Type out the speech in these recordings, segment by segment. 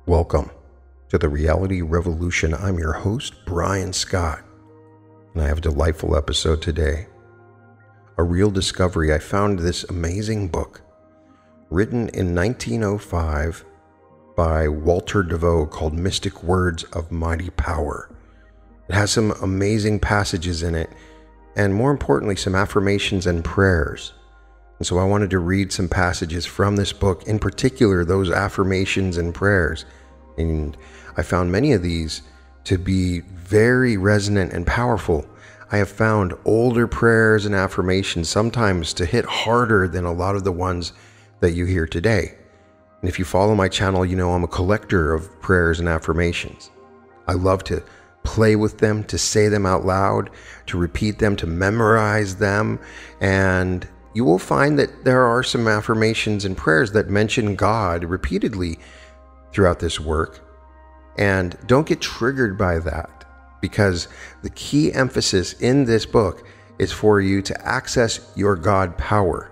Welcome to the Reality Revolution. I'm your host, Brian Scott, and I have a delightful episode today. A real discovery. I found this amazing book written in 1905 by Walter Devoe called Mystic Words of Mighty Power. It has some amazing passages in it, and more importantly, some affirmations and prayers. And so I wanted to read some passages from this book, in particular, those affirmations and prayers. And I found many of these to be very resonant and powerful. I have found older prayers and affirmations sometimes to hit harder than a lot of the ones that you hear today. And if you follow my channel, you know I'm a collector of prayers and affirmations. I love to play with them, to say them out loud, to repeat them, to memorize them. And you will find that there are some affirmations and prayers that mention God repeatedly throughout this work. And don't get triggered by that, because the key emphasis in this book is for you to access your God power.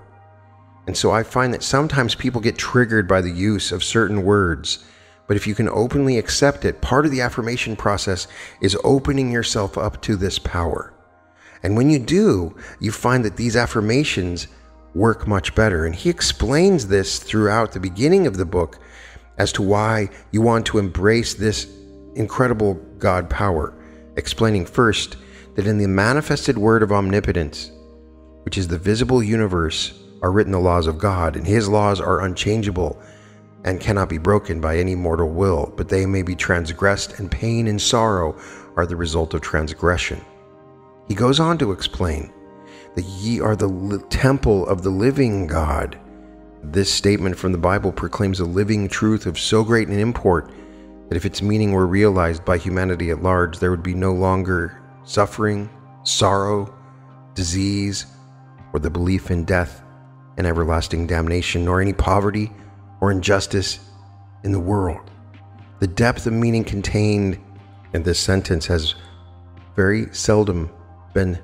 And so I find that sometimes people get triggered by the use of certain words, but if you can openly accept it, part of the affirmation process is opening yourself up to this power. And when you do, you find that these affirmations work much better. And he explains this throughout the beginning of the book as to why you want to embrace this incredible God power, explaining first that in the manifested word of omnipotence, which is the visible universe, are written the laws of God, and his laws are unchangeable and cannot be broken by any mortal will, but they may be transgressed, and pain and sorrow are the result of transgression. He goes on to explain that ye are the temple of the living God. This statement from the Bible proclaims a living truth of so great an import that if its meaning were realized by humanity at large, there would be no longer suffering, sorrow, disease, or the belief in death and everlasting damnation, nor any poverty or injustice in the world. The depth of meaning contained in this sentence has very seldom been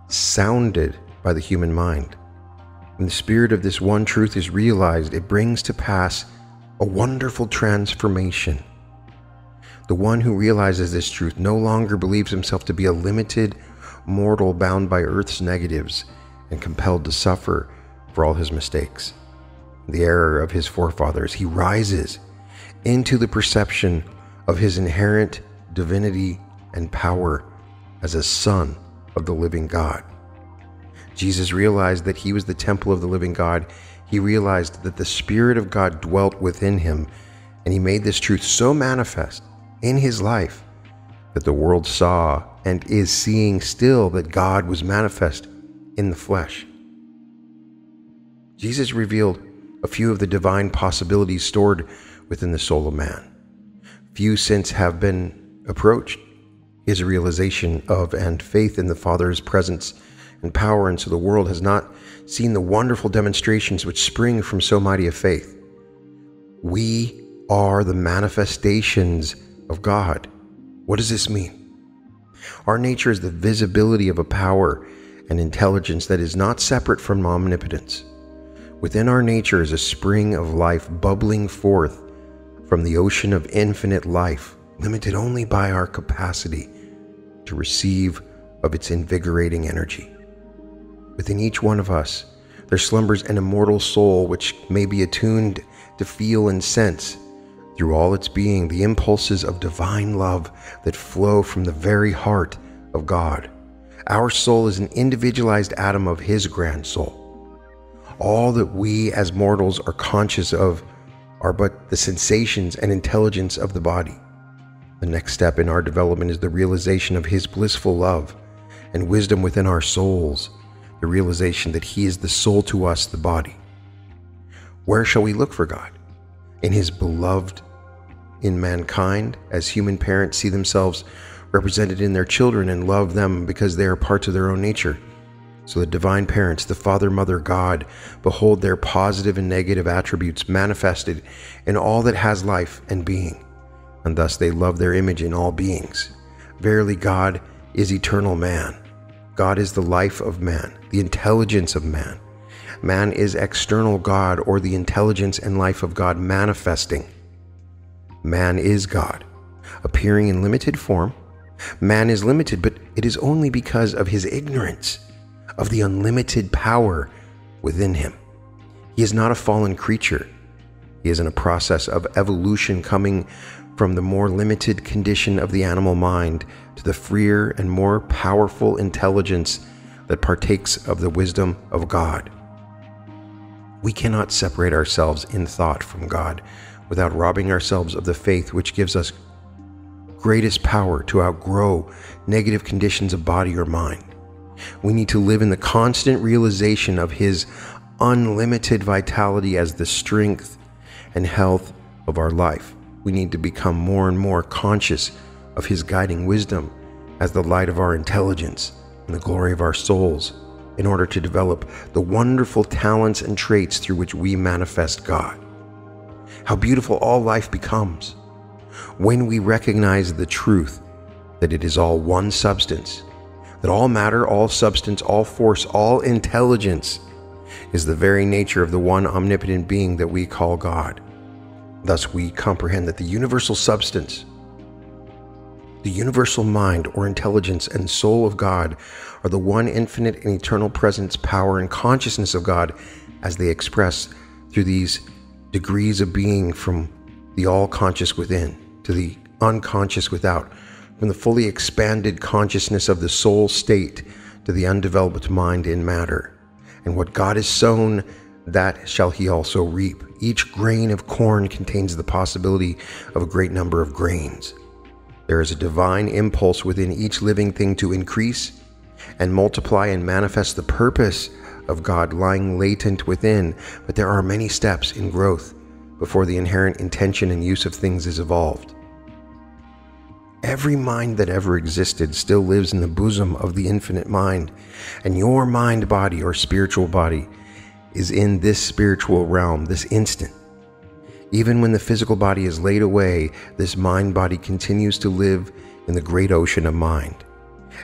sounded by the human mind. When the spirit of this one truth is realized, it brings to pass a wonderful transformation. The one who realizes this truth no longer believes himself to be a limited mortal bound by earth's negatives and compelled to suffer for all his mistakes, the error of his forefathers. He rises into the perception of his inherent divinity and power as a son of the living God. Jesus realized that he was the temple of the living God. He realized that the Spirit of God dwelt within him, and he made this truth so manifest in his life that the world saw and is seeing still that God was manifest in the flesh. Jesus revealed a few of the divine possibilities stored within the soul of man. Few since have been approached. His realization of and faith in the Father's presence and power, and so the world has not seen the wonderful demonstrations which spring from so mighty a faith. We are the manifestations of God. What does this mean? Our nature is the visibility of a power and intelligence that is not separate from omnipotence. Within our nature is a spring of life bubbling forth from the ocean of infinite life, limited only by our capacity to receive of its invigorating energy. Within each one of us, there slumbers an immortal soul which may be attuned to feel and sense through all its being the impulses of divine love that flow from the very heart of God. Our soul is an individualized atom of his grand soul. All that we as mortals are conscious of are but the sensations and intelligence of the body. The next step in our development is the realization of his blissful love and wisdom within our souls, the realization that he is the soul to us, the body. Where shall we look for God? In his beloved, in mankind, as human parents see themselves represented in their children and love them because they are parts of their own nature. So the divine parents, the Father, Mother, God, behold their positive and negative attributes manifested in all that has life and being, and thus they love their image in all beings. Verily, God is eternal man. God is the life of man, the intelligence of man. Man is external God, or the intelligence and life of God manifesting. Man is God, appearing in limited form. Man is limited, but it is only because of his ignorance of the unlimited power within him. He is not a fallen creature. He is in a process of evolution, coming from the more limited condition of the animal mind to the freer and more powerful intelligence that partakes of the wisdom of God. We cannot separate ourselves in thought from God without robbing ourselves of the faith which gives us greatest power to outgrow negative conditions of body or mind. We need to live in the constant realization of his unlimited vitality as the strength and health of our life. We need to become more and more conscious of his guiding wisdom as the light of our intelligence and the glory of our souls, in order to develop the wonderful talents and traits through which we manifest God. How beautiful all life becomes when we recognize the truth that it is all one substance, that all matter, all substance, all force, all intelligence is the very nature of the one omnipotent being that we call God. Thus we comprehend that the universal substance, the universal mind or intelligence and soul of God are the one infinite and eternal presence, power, and consciousness of God as they express through these degrees of being, from the all-conscious within to the unconscious without, from the fully expanded consciousness of the soul state to the undeveloped mind in matter. And what God has sown, that shall he also reap. Each grain of corn contains the possibility of a great number of grains. There is a divine impulse within each living thing to increase and multiply and manifest the purpose of God lying latent within, but there are many steps in growth before the inherent intention and use of things is evolved. Every mind that ever existed still lives in the bosom of the infinite mind, and your mind body or spiritual body is in this spiritual realm this instant. Even when the physical body is laid away, this mind body continues to live in the great ocean of mind,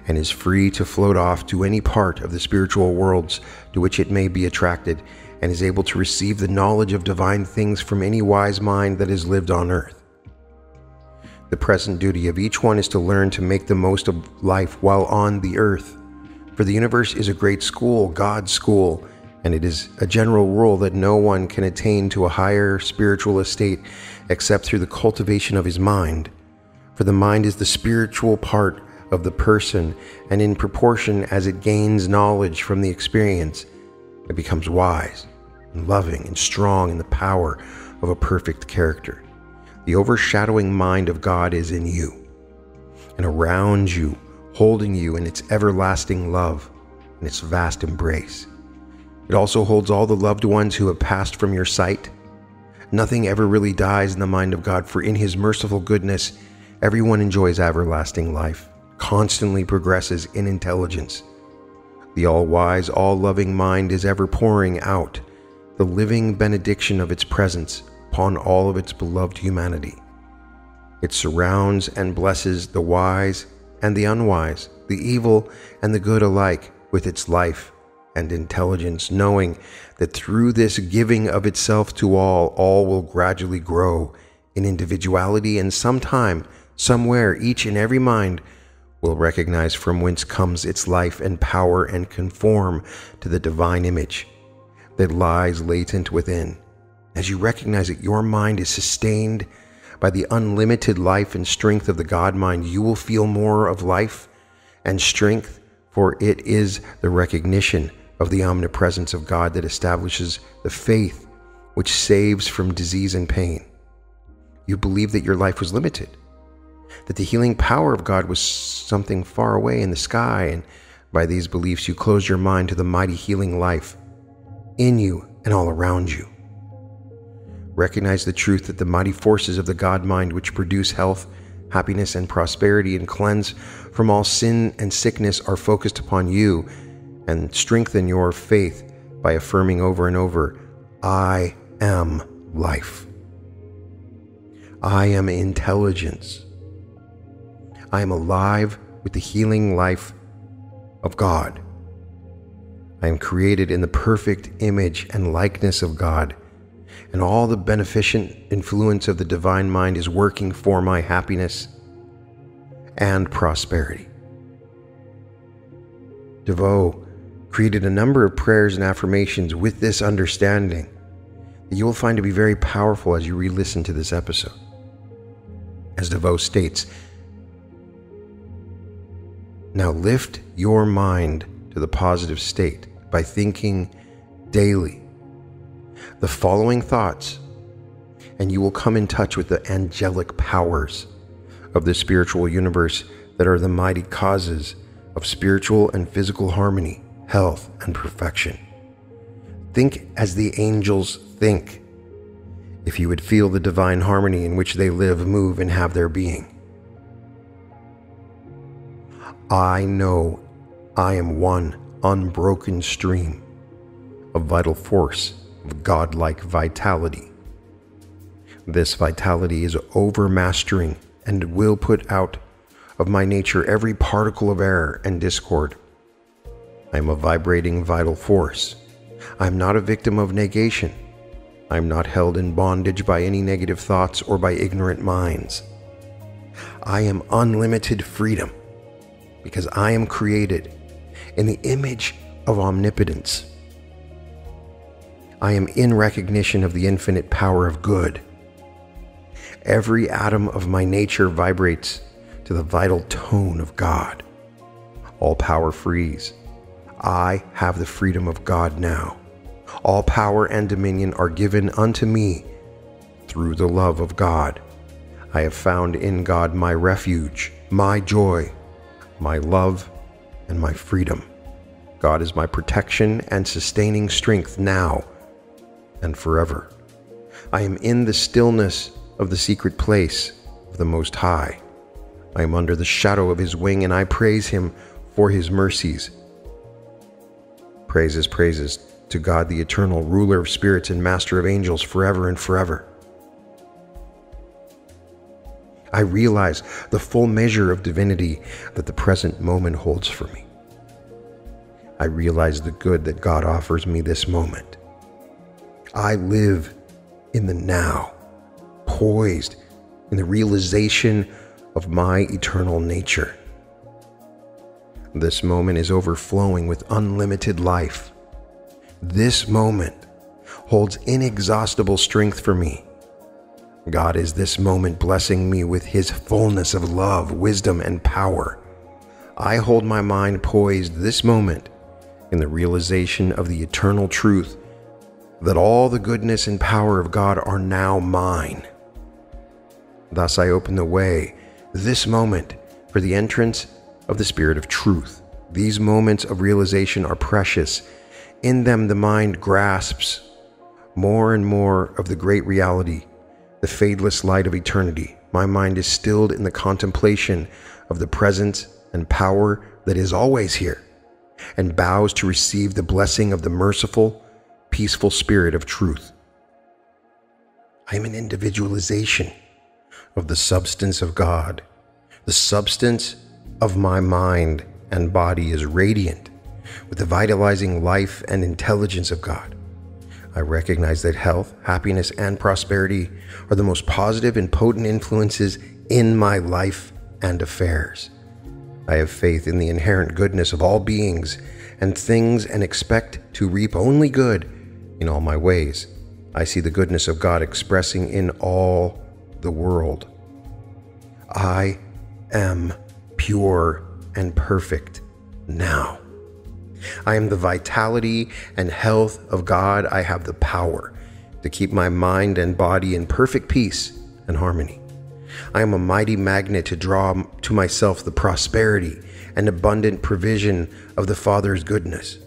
and is free to float off to any part of the spiritual worlds to which it may be attracted, and is able to receive the knowledge of divine things from any wise mind that has lived on earth. The present duty of each one is to learn to make the most of life while on the earth. For the universe is a great school, God's school, and it is a general rule that no one can attain to a higher spiritual estate except through the cultivation of his mind. For the mind is the spiritual part of the person, and in proportion as it gains knowledge from the experience, it becomes wise and loving and strong in the power of a perfect character. The overshadowing mind of God is in you and around you, holding you in its everlasting love and its vast embrace. It also holds all the loved ones who have passed from your sight. Nothing ever really dies in the mind of God, for in his merciful goodness, everyone enjoys everlasting life, constantly progresses in intelligence. The all-wise, all-loving mind is ever pouring out the living benediction of its presence upon all of its beloved humanity. It surrounds and blesses the wise and the unwise, the evil and the good alike with its life and intelligence, knowing that through this giving of itself to all will gradually grow in individuality, and sometime, somewhere, each and every mind will recognize from whence comes its life and power and conform to the divine image that lies latent within. As you recognize that your mind is sustained by the unlimited life and strength of the God mind, you will feel more of life and strength, for it is the recognition of the omnipresence of God that establishes the faith which saves from disease and pain. You believe that your life was limited, that the healing power of God was something far away in the sky, and by these beliefs you closed your mind to the mighty healing life in you and all around you. Recognize the truth that the mighty forces of the God mind, which produce health, happiness, and prosperity, and cleanse from all sin and sickness, are focused upon you, and strengthen your faith by affirming over and over, I am life. I am intelligence. I am alive with the healing life of God. I am created in the perfect image and likeness of God, and all the beneficent influence of the divine mind is working for my happiness and prosperity. Devoe created a number of prayers and affirmations with this understanding that you will find to be very powerful as you re-listen to this episode. As Devoe states, now lift your mind to the positive state by thinking daily the following thoughts, and you will come in touch with the angelic powers of the spiritual universe that are the mighty causes of spiritual and physical harmony, health, and perfection. Think as the angels think, if you would feel the divine harmony in which they live, move, and have their being. I know I am one unbroken stream of vital force, of godlike vitality. This vitality is overmastering and will put out of my nature every particle of error and discord. I am a vibrating vital force. I am not a victim of negation. I am not held in bondage by any negative thoughts or by ignorant minds. I am unlimited freedom because I am created in the image of omnipotence. I am in recognition of the infinite power of good. Every atom of my nature vibrates to the vital tone of God. All power frees. I have the freedom of God now. All power and dominion are given unto me through the love of God. I have found in God my refuge, my joy, my love, and my freedom. God is my protection and sustaining strength now and forever. I am in the stillness of the secret place of the Most High. I am under the shadow of His wing, and I praise Him for His mercies. Praises to God, the eternal ruler of spirits and master of angels, forever and forever. I realize the full measure of divinity that the present moment holds for me. I realize the good that God offers me this moment. I live in the now, poised in the realization of my eternal nature. This moment is overflowing with unlimited life. This moment holds inexhaustible strength for me. God is this moment blessing me with His fullness of love, wisdom, and power. I hold my mind poised this moment in the realization of the eternal truth that all the goodness and power of God are now mine. Thus I open the way, this moment, for the entrance of the Spirit of truth. These moments of realization are precious. In them the mind grasps more and more of the great reality, the fadeless light of eternity. My mind is stilled in the contemplation of the presence and power that is always here, and bows to receive the blessing of the merciful, peaceful Spirit of truth. I am an individualization of the substance of God. The substance of my mind and body is radiant with the vitalizing life and intelligence of God. I recognize that health, happiness, and prosperity are the most positive and potent influences in my life and affairs. I have faith in the inherent goodness of all beings and things and expect to reap only good in all my ways. I see the goodness of God expressing in all the world. I am pure and perfect now. I am the vitality and health of God. I have the power to keep my mind and body in perfect peace and harmony. I am a mighty magnet to draw to myself the prosperity and abundant provision of the Father's goodness.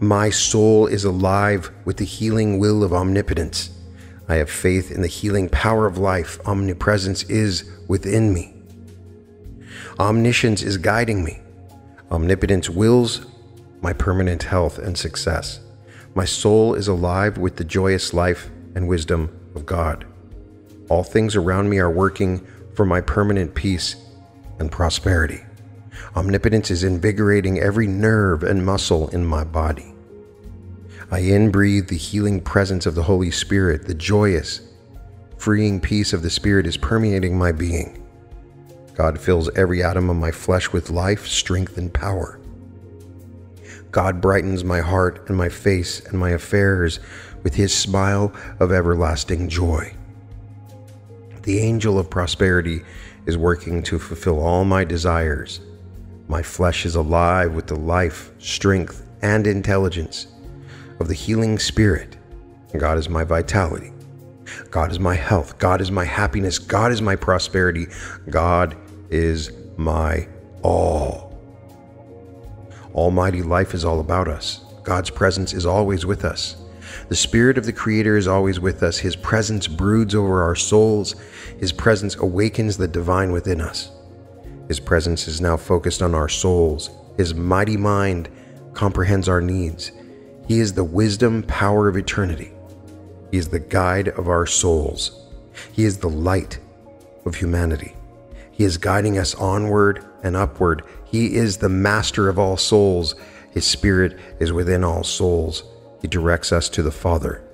My soul is alive with the healing will of omnipotence. I have faith in the healing power of life. Omnipresence is within me. Omniscience is guiding me. Omnipotence wills my permanent health and success. My soul is alive with the joyous life and wisdom of God. All things around me are working for my permanent peace and prosperity. Omnipotence is invigorating every nerve and muscle in my body. I inbreathe the healing presence of the Holy Spirit. The joyous, freeing peace of the Spirit is permeating my being. God fills every atom of my flesh with life, strength, and power. God brightens my heart and my face and my affairs with his smile of everlasting joy. The angel of prosperity is working to fulfill all my desires. My flesh is alive with the life, strength, and intelligence of the healing Spirit. God is my vitality. God is my health. God is my happiness. God is my prosperity. God is my all. Almighty life is all about us. God's presence is always with us. The Spirit of the Creator is always with us. His presence broods over our souls. His presence awakens the divine within us. His presence is now focused on our souls. His mighty mind comprehends our needs. He is the wisdom, power of eternity. He is the guide of our souls. He is the light of humanity. He is guiding us onward and upward. He is the master of all souls. His Spirit is within all souls. He directs us to the Father.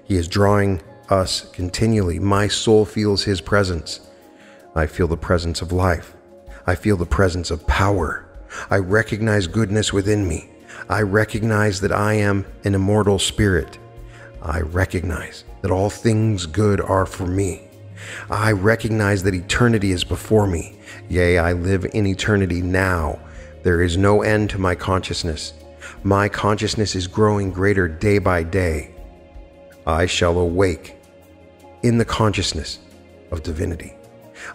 He is drawing us continually. My soul feels his presence. I feel the presence of life. I feel the presence of power. I recognize goodness within me. I recognize that I am an immortal spirit. I recognize that all things good are for me. I recognize that eternity is before me. Yea, I live in eternity now. There is no end to my consciousness. My consciousness is growing greater day by day. I shall awake in the consciousness of divinity.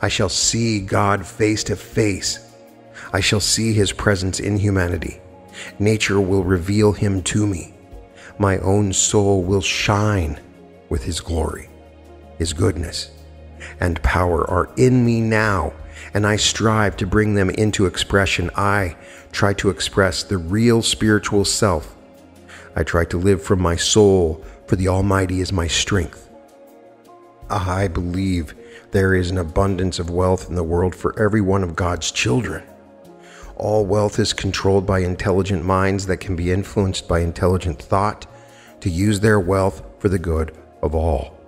I shall see God face to face. I shall see his presence in humanity. Nature will reveal him to me. My own soul will shine with his glory. His goodness and power are in me now, and I strive to bring them into expression. I try to express the real spiritual self. I try to live from my soul, for the Almighty is my strength. I believe there is an abundance of wealth in the world for every one of God's children. All wealth is controlled by intelligent minds that can be influenced by intelligent thought to use their wealth for the good of all.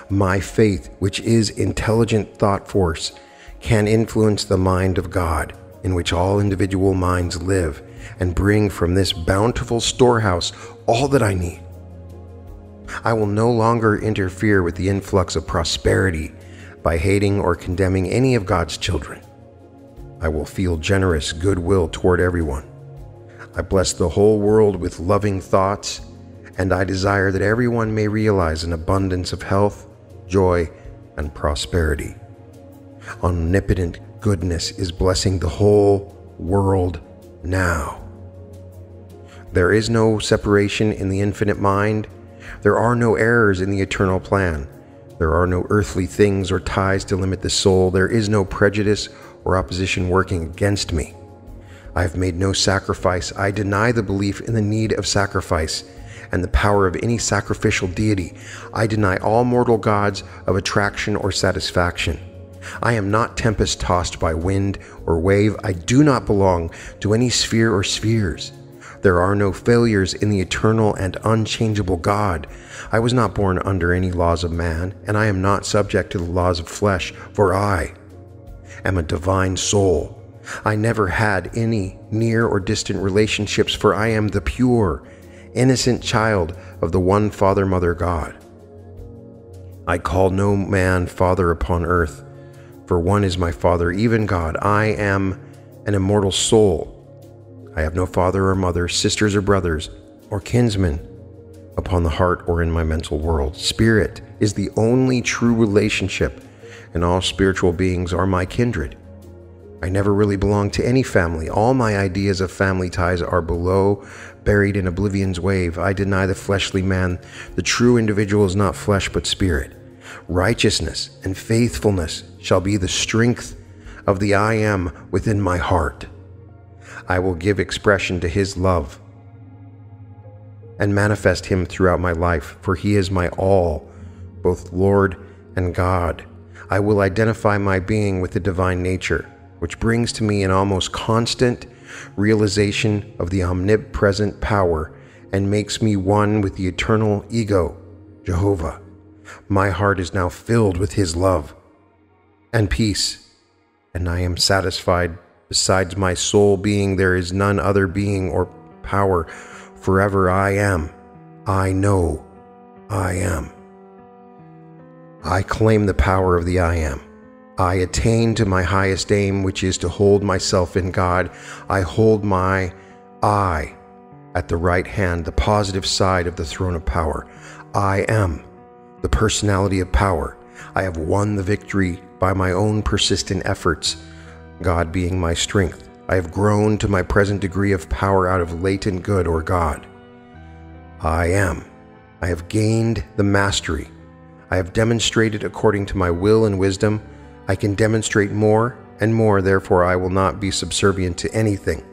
My faith, which is intelligent thought force, can influence the mind of God, in which all individual minds live, and bring from this bountiful storehouse all that I need. I will no longer interfere with the influx of prosperity by hating or condemning any of God's children. I will feel generous goodwill toward everyone. I bless the whole world with loving thoughts, and I desire that everyone may realize an abundance of health, joy, and prosperity. Omnipotent goodness is blessing the whole world now. There is no separation in the infinite mind. There are no errors in the eternal plan. There are no earthly things or ties to limit the soul. There is no prejudice or opposition working against me. I have made no sacrifice. I deny the belief in the need of sacrifice and the power of any sacrificial deity. I deny all mortal gods of attraction or satisfaction. I am not tempest-tossed by wind or wave. I do not belong to any sphere or spheres. There are no failures in the eternal and unchangeable God. I was not born under any laws of man, and I am not subject to the laws of flesh, for I am a divine soul. I never had any near or distant relationships, for I am the pure, innocent child of the one Father, Mother God. I call no man father upon earth, for one is my Father, even God. I am an immortal soul. I have no father or mother, sisters or brothers, or kinsmen upon the heart or in my mental world. Spirit is the only true relationship, and all spiritual beings are my kindred. I never really belonged to any family. All my ideas of family ties are below, buried in oblivion's wave. I deny the fleshly man. The true individual is not flesh but spirit. Righteousness and faithfulness shall be the strength of the I am within my heart. I will give expression to his love and manifest him throughout my life, for he is my all, both Lord and God. I will identify my being with the divine nature, which brings to me an almost constant realization of the omnipresent power and makes me one with the eternal ego, Jehovah. My heart is now filled with his love and peace, and I am satisfied. Besides my soul being, there is none other being or power. Forever I am. I know I am. I claim the power of the I am. I attain to my highest aim, which is to hold myself in God. I hold my I at the right hand, the positive side of the throne of power. I am the personality of power. I have won the victory by my own persistent efforts, God being my strength. I have grown to my present degree of power out of latent good or God. I am. I have gained the mastery. I have demonstrated according to my will and wisdom. I can demonstrate more and more, therefore I will not be subservient to anything.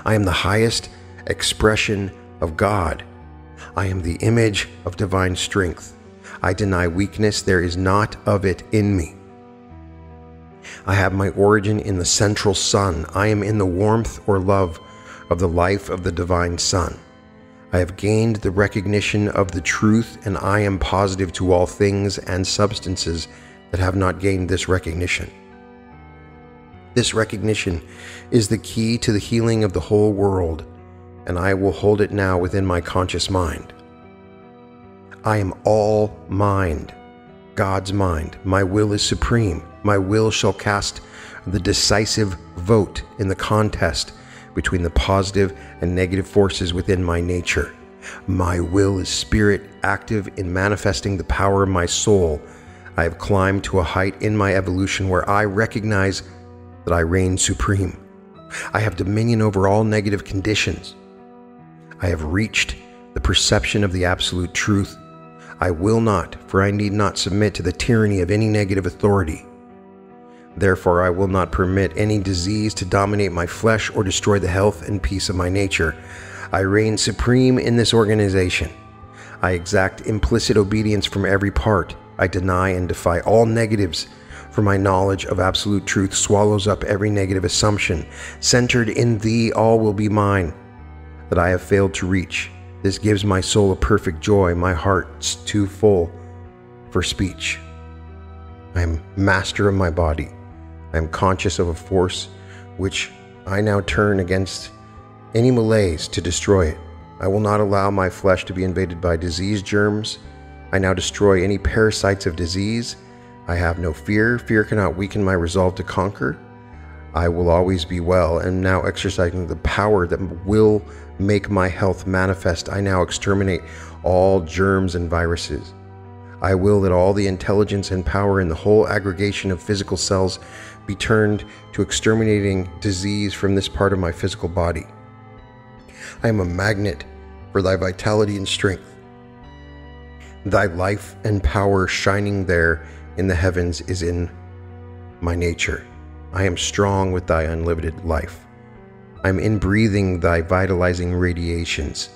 I am the highest expression of God. I am the image of divine strength. I deny weakness, there is not of it in me. I have my origin in the central sun. I am in the warmth or love of the life of the divine sun. I have gained the recognition of the truth, and I am positive to all things and substances that have not gained this recognition. This recognition is the key to the healing of the whole world, and I will hold it now within my conscious mind. I am all mind, God's mind. My will is supreme. My will shall cast the decisive vote in the contest between the positive and negative forces within my nature. My will is spirit, active in manifesting the power of my soul. I have climbed to a height in my evolution where I recognize that I reign supreme. I have dominion over all negative conditions. I have reached the perception of the absolute truth. I will not, for I need not submit to the tyranny of any negative authority. Therefore, I will not permit any disease to dominate my flesh or destroy the health and peace of my nature. I reign supreme in this organization. I exact implicit obedience from every part. I deny and defy all negatives, for my knowledge of absolute truth swallows up every negative assumption. Centered in thee, all will be mine that I have failed to reach. This gives my soul a perfect joy. My heart's too full for speech. I am master of my body. I am conscious of a force which I now turn against any malaise to destroy it. I will not allow my flesh to be invaded by disease germs. I now destroy any parasites of disease. I have no fear. Fear cannot weaken my resolve to conquer. I will always be well, and now exercising the power that will make my health manifest, I now exterminate all germs and viruses. I will that all the intelligence and power in the whole aggregation of physical cells be turned to exterminating disease from this part of my physical body. I am a magnet for thy vitality and strength. Thy life and power shining there in the heavens is in my nature. I am strong with thy unlimited life. I am inbreathing thy vitalizing radiations.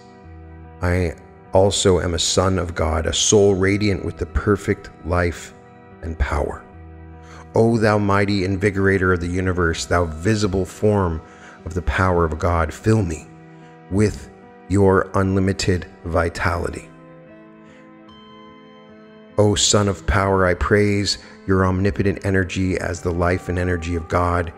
I also am a son of God, a soul radiant with the perfect life and power. O thou mighty invigorator of the universe, thou visible form of the power of God, fill me with your unlimited vitality. O Son of Power, I praise your omnipotent energy as the life and energy of God.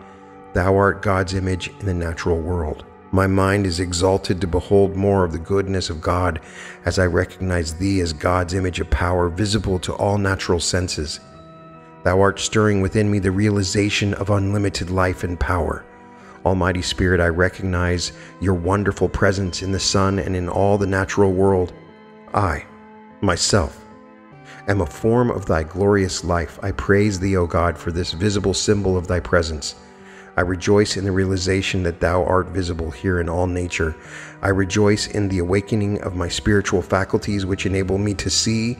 Thou art God's image in the natural world. My mind is exalted to behold more of the goodness of God as I recognize thee as God's image of power, visible to all natural senses. Thou art stirring within me the realization of unlimited life and power. Almighty Spirit, I recognize your wonderful presence in the sun and in all the natural world. I, myself, am a form of thy glorious life. I praise thee, O God, for this visible symbol of thy presence. I rejoice in the realization that thou art visible here in all nature. I rejoice in the awakening of my spiritual faculties, which enable me to see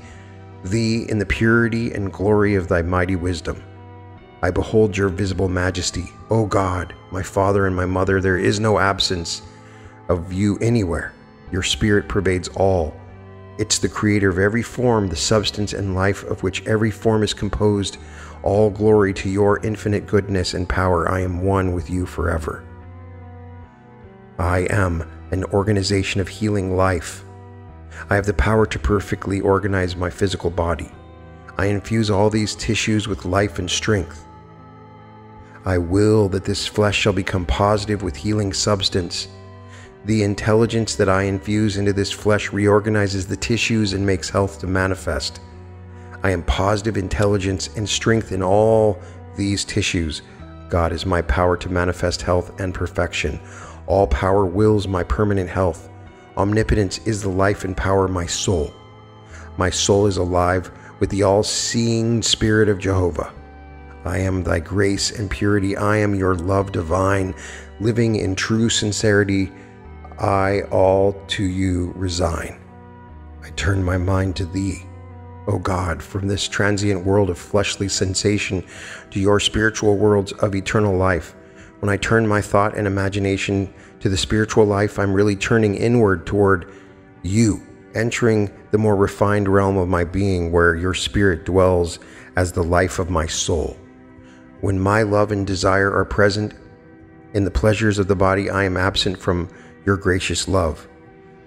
thee in the purity and glory of thy mighty wisdom. I behold your visible majesty. O God, my Father and my Mother, there is no absence of you anywhere. Your spirit pervades all. It's the creator of every form, the substance and life of which every form is composed. All glory to your infinite goodness and power. I am one with you forever. I am an organization of healing life. I have the power to perfectly organize my physical body. I infuse all these tissues with life and strength. I will that this flesh shall become positive with healing substance. The intelligence that I infuse into this flesh reorganizes the tissues and makes health to manifest. I am positive intelligence and strength in all these tissues. God is my power to manifest health and perfection. All power wills my permanent health. Omnipotence is the life and power of my soul. My soul is alive with the all-seeing Spirit of Jehovah. I am thy grace and purity. I am your love divine. Living in true sincerity, I all to you resign. I turn my mind to thee, O God, from this transient world of fleshly sensation to your spiritual worlds of eternal life. When I turn my thought and imagination to the spiritual life, I'm really turning inward toward you, entering the more refined realm of my being where your spirit dwells as the life of my soul. When my love and desire are present in the pleasures of the body, I am absent from your gracious love.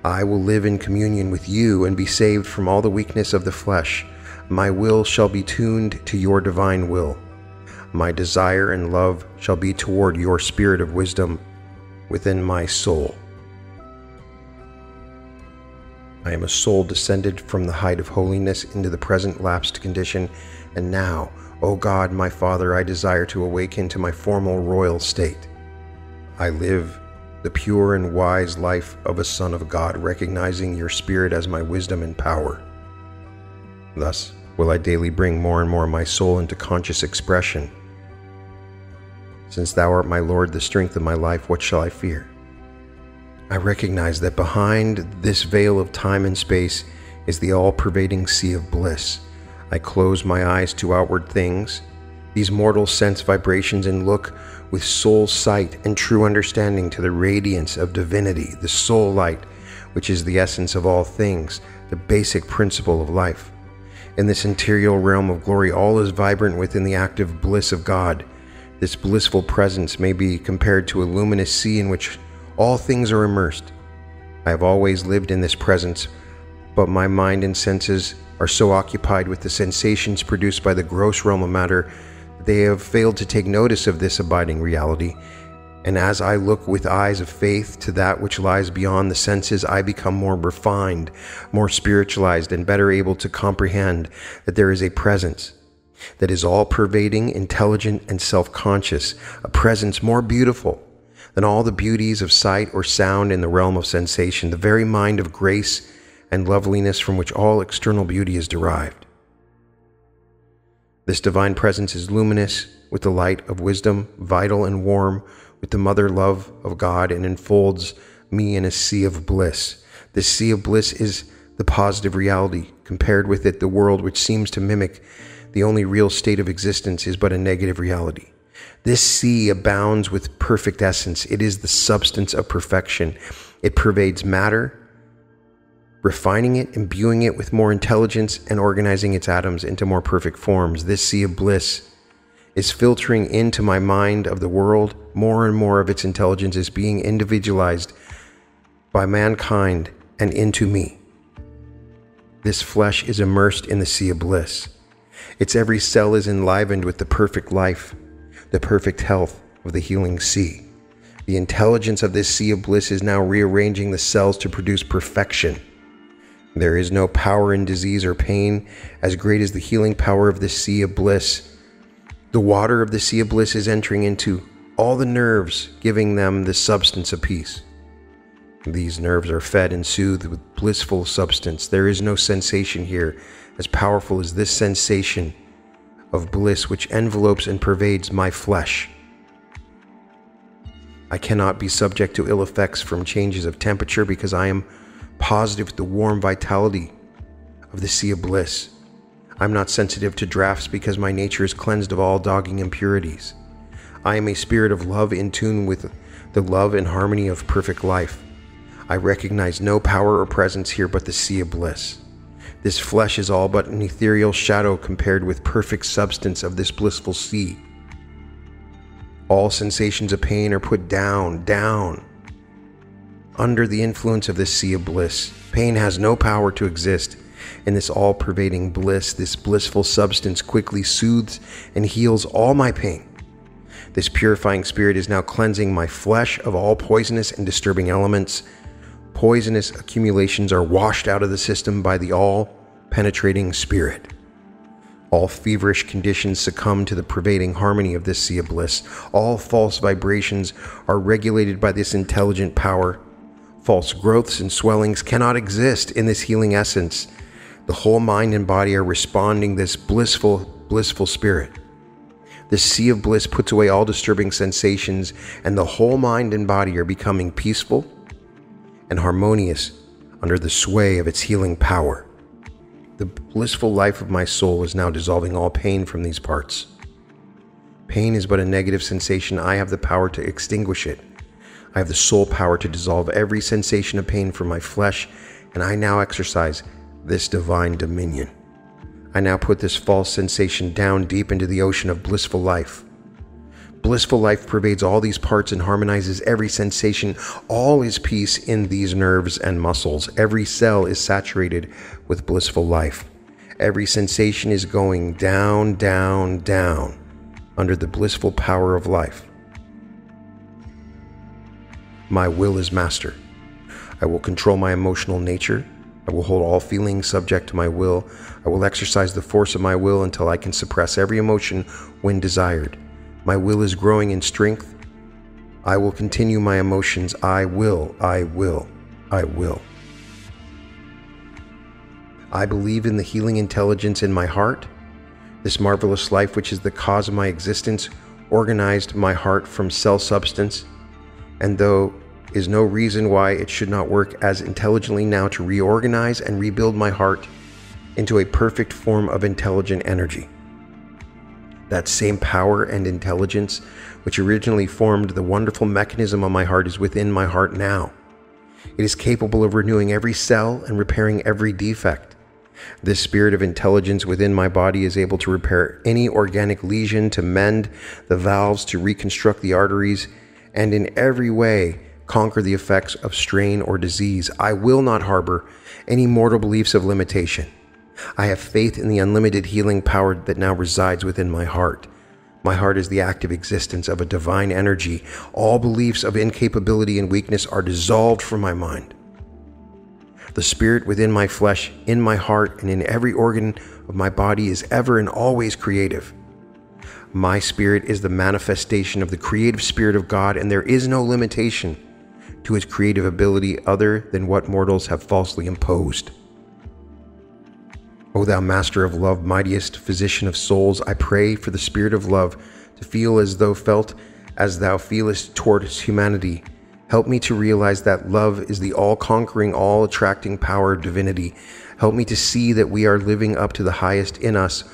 I will live in communion with you and be saved from all the weakness of the flesh. My will shall be tuned to your divine will. My desire and love shall be toward your spirit of wisdom within my soul. I am a soul descended from the height of holiness into the present lapsed condition, and now, O God, my Father, I desire to awaken to my formal royal state. I live the pure and wise life of a son of God, recognizing your spirit as my wisdom and power. Thus will I daily bring more and more my soul into conscious expression. Since thou art my Lord, the strength of my life, what shall I fear? I recognize that behind this veil of time and space is the all-pervading sea of bliss. I close my eyes to outward things, these mortal sense vibrations, and look with soul sight and true understanding to the radiance of divinity, the soul light, which is the essence of all things, the basic principle of life. In this interior realm of glory, all is vibrant within the active bliss of God. This blissful presence may be compared to a luminous sea in which all things are immersed. I have always lived in this presence, but my mind and senses are so occupied with the sensations produced by the gross realm of matter that they have failed to take notice of this abiding reality. And as I look with eyes of faith to that which lies beyond the senses, I become more refined, more spiritualized, and better able to comprehend that there is a presence that is all-pervading, intelligent, and self-conscious, a presence more beautiful than all the beauties of sight or sound in the realm of sensation, the very mind of grace and loveliness from which all external beauty is derived. This divine presence is luminous with the light of wisdom, vital and warm with the mother love of God, and enfolds me in a sea of bliss. This sea of bliss is the positive reality. Compared with it, the world, which seems to mimic the only real state of existence, is but a negative reality. This sea abounds with perfect essence. It is the substance of perfection. It pervades matter, refining it, imbuing it with more intelligence, and organizing its atoms into more perfect forms. This sea of bliss is filtering into my mind of the world. More and more of its intelligence is being individualized by mankind and into me. This flesh is immersed in the sea of bliss. Its every cell is enlivened with the perfect life, the perfect health of the healing sea. The intelligence of this sea of bliss is now rearranging the cells to produce perfection. There is no power in disease or pain as great as the healing power of this sea of bliss. The water of the sea of bliss is entering into all the nerves, giving them the substance of peace. These nerves are fed and soothed with blissful substance. There is no sensation here as powerful as this sensation of bliss which envelopes and pervades my flesh. I cannot be subject to ill effects from changes of temperature because I am positive with the warm vitality of the sea of bliss. I'm not sensitive to drafts because my nature is cleansed of all dogging impurities. I am a spirit of love in tune with the love and harmony of perfect life. I recognize no power or presence here but the sea of bliss. This flesh is all but an ethereal shadow compared with perfect substance of this blissful sea. All sensations of pain are put down. under the influence of this sea of bliss. Pain has no power to exist. In this all-pervading bliss, this blissful substance quickly soothes and heals all my pain. This purifying spirit is now cleansing my flesh of all poisonous and disturbing elements. Poisonous accumulations are washed out of the system by the all-penetrating spirit. All feverish conditions succumb to the pervading harmony of this sea of bliss. All false vibrations are regulated by this intelligent power. False growths and swellings cannot exist in this healing essence. The whole mind and body are responding this blissful spirit. This sea of bliss puts away all disturbing sensations, and the whole mind and body are becoming peaceful and harmonious under the sway of its healing power. The blissful life of my soul is now dissolving all pain from these parts. Pain is but a negative sensation. I have the power to extinguish it. I have the sole power to dissolve every sensation of pain from my flesh, and I now exercise this divine dominion. I now put this false sensation down deep into the ocean of blissful life. Blissful life pervades all these parts and harmonizes every sensation. All is peace in these nerves and muscles. Every cell is saturated with blissful life. Every sensation is going down, down, down under the blissful power of life. My will is master. I will control my emotional nature. I will hold all feelings subject to my will. I will exercise the force of my will until I can suppress every emotion when desired. My will is growing in strength. I will continue my emotions. I will. I believe in the healing intelligence in my heart. This marvelous life, which is the cause of my existence, organized my heart from cell substance, and though is no reason why it should not work as intelligently now to reorganize and rebuild my heart into a perfect form of intelligent energy. That same power and intelligence which originally formed the wonderful mechanism of my heart is within my heart now. It is capable of renewing every cell and repairing every defect. This spirit of intelligence within my body is able to repair any organic lesion, to mend the valves, to reconstruct the arteries, and in every way conquer the effects of strain or disease. I will not harbor any mortal beliefs of limitation. I have faith in the unlimited healing power that now resides within my heart. My heart is the active existence of a divine energy. All beliefs of incapability and weakness are dissolved from my mind. The spirit within my flesh, in my heart, and in every organ of my body is ever and always creative. My spirit is the manifestation of the creative spirit of God, and there is no limitation to his creative ability other than what mortals have falsely imposed. O thou master of love, mightiest physician of souls, I pray for the spirit of love to feel as thou feelest towards humanity. Help me to realize that love is the all-conquering, all-attracting power of divinity. Help me to see that we are living up to the highest in us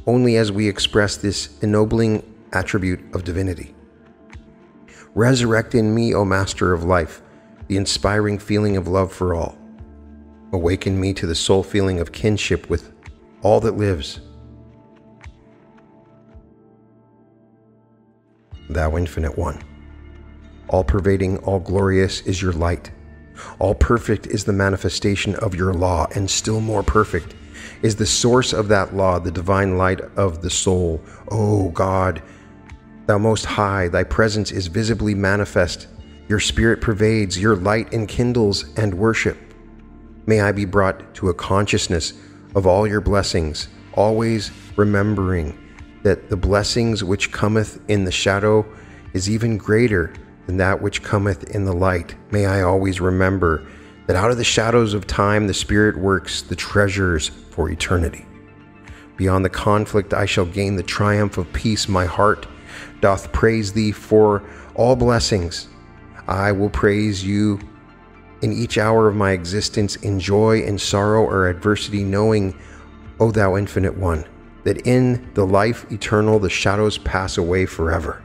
only as we express this ennobling attribute of divinity. Resurrect in me, O Master of Life, the inspiring feeling of love for all. Awaken me to the soul feeling of kinship with all that lives. Thou Infinite One, all-pervading, all-glorious is your light. All-perfect is the manifestation of your law, and still more perfect is the source of that law, the divine light of the soul. O God, Thou Most High, thy presence is visibly manifest. Your spirit pervades, your light enkindles and worship. May I be brought to a consciousness of all your blessings, always remembering that the blessings which cometh in the shadow is even greater than that which cometh in the light. May I always remember that out of the shadows of time the Spirit works the treasures for eternity. Beyond the conflict I shall gain the triumph of peace. My heart doth praise thee for all blessings. I will praise you in each hour of my existence, in joy, in sorrow, or adversity, knowing, O thou Infinite One, that in the life eternal the shadows pass away forever.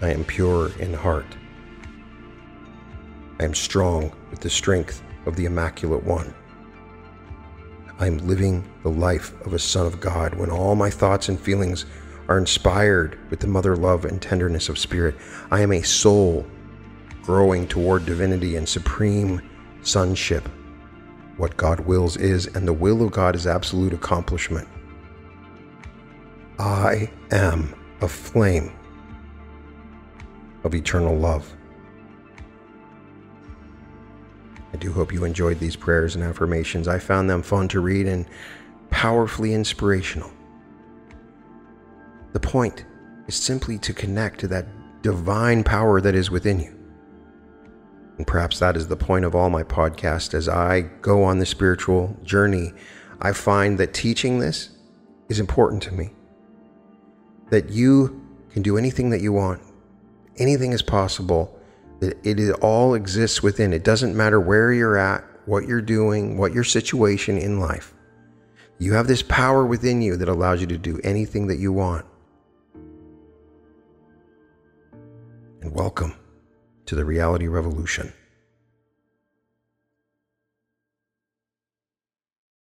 I am pure in heart. I am strong with the strength of the Immaculate One. I am living the life of a Son of God when all my thoughts and feelings are inspired with the mother love and tenderness of spirit. I am a soul growing toward divinity and supreme sonship. What God wills is, and the will of God is absolute accomplishment. I am a flame of eternal love. I do hope you enjoyed these prayers and affirmations. I found them fun to read and powerfully inspirational. The point is simply to connect to that divine power that is within you. And perhaps that is the point of all my podcasts. As I go on the spiritual journey, I find that teaching this is important to me. That you can do anything that you want. Anything is possible. That it all exists within. It doesn't matter where you're at, what you're doing, what your situation in life. You have this power within you that allows you to do anything that you want. And welcome to the reality revolution.